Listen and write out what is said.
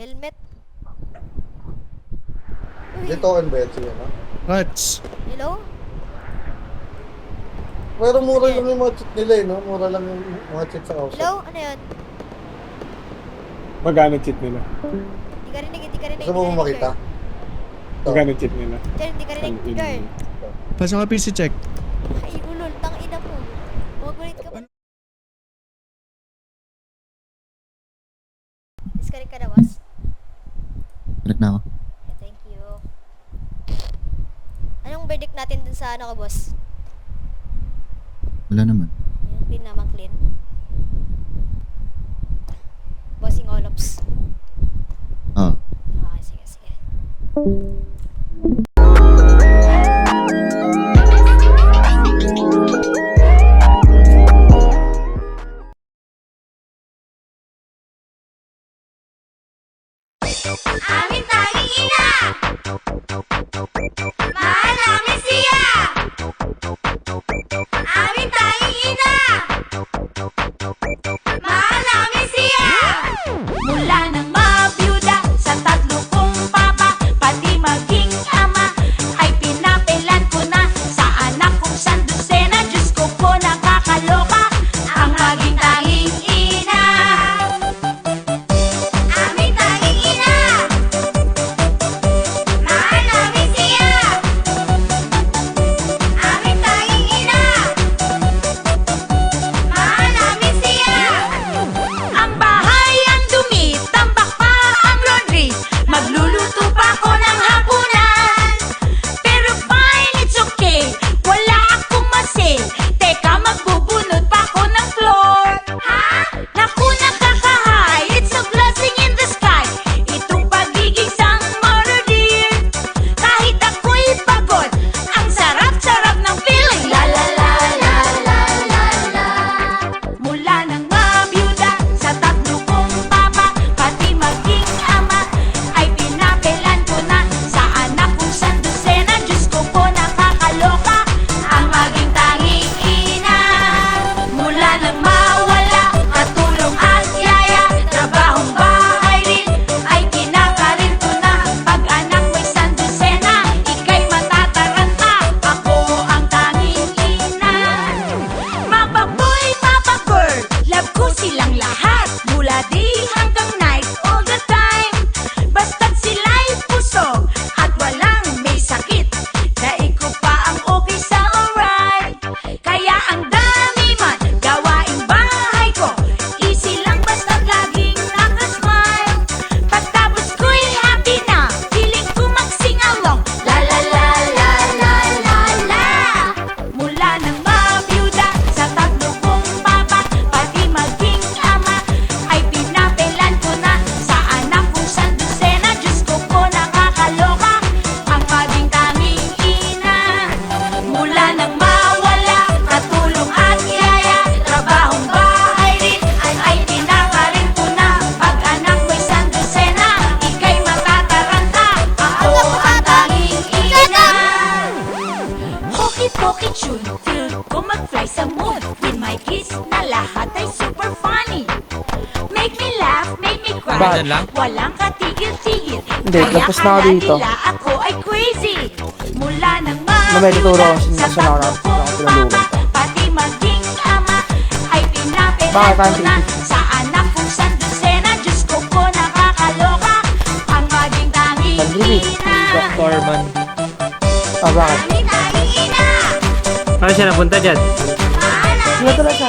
Helmet. Dito on ba yan siya, no? Rats. Hello? Pero mura lang yung mga cheat nila, no? Mura lang yung mga cheat sa house. Hello? Ano yun? Magkano cheat nila? Hindi ka rinig, hindi ka rinig. Gusto mo makita? Magkano cheat nila? Hindi ka rinig, girl. Pasok ka PC check. Ay, ulol, tang ina mo. Magulit ka ba? Disconnect ka na, boss? Connect na ako. Okay, thank you. Anong verdict natin dun sa ano ko, boss? Wala naman. Yung clean naman, clean. Bossing Olops. Oo. Okay, sige, sige. Amin tanging ina! Mahal namin siya! Amin tanging ina! Mahal namin siya! Mula nang mabiyuda sa tatlo kong papa, pati maging ama, ay pinapelan ko na sa anak kong sandusena. Diyos ko po nakakaloka ang maging tanging ina. Amin tanging ina! Mahal namin siya! Amin tanging ina! Mahal namin siya! Ang bahay ang dumi, tambak pa ang laundry, magluluto pa ako ng hapunan. Pero fine, it's okay, wala akong masil. Teka, magbubunot pa ako ng floor. Ha? Naku, nakakahay, it's a blessing in the sky. Itong pagiging sang mother dear. Kahit ako'y pagod, ang sarap-sarap ng feeling. La la la la la la la. Mula nang mabiyuda sa tatlo kong papa, pati maging ama, ay pinapelan ko na sa anak kong sandusena. Diyos ko po nakakaloka ang maging tanging ina. Mula nang mawala, katulong at yaya, trabahong bahay rin, ay kinakarin ko na. Pag anak mo'y sandusena, ika'y matataranta, ako ang tanging ina. Mapa boy, mapa bird, love ko silang lahat, mula day hanggang night, all the time. Basta't sila'y pusog at walang may sakit, daig ko pa ang okay sa alright. Kaya ang dami man gawaing bahay ko, easy lang basta't laging nakasmile. Pagtapos ko'y happy na, feeling ko mag-sing along. La la la la la la la. Mula nang mabiyuda sa tatlo kong papa, pati maging ama, ay pinapelan ko na sa anak kong sandusena. Diyos ko po nakakaloka ang maging tanging ina. Mula nang mawala, katulong at yaya, trabahong bahay rin, ay pinakarin ko na. Pag anak mo'y sandusena, ika'y matataranta, ako ang tanging ina. Hoki-poki tune, feel ko mag-fly sa moon. With my kiss na lahat ay super funny. Make me laugh, make me cry. Bakit lang? Walang katigil-tigil. Hindi, tapos na ako dito. Kaya ako ay crazy. Mula nang May tuturo ako sa sa tatlo nakakapit kong ako pinalugod. papa, pati maging ama, ay pinapelan Bakit ko ang na titis? sa anak kong sandusena. Diyos ko po nakakaloka ang maging tanging Pandemic. ina. Dr. Man. Ah, bakit? Aming tanging ina. Ano siya napunta dyan? Mahal namin Sino talaga?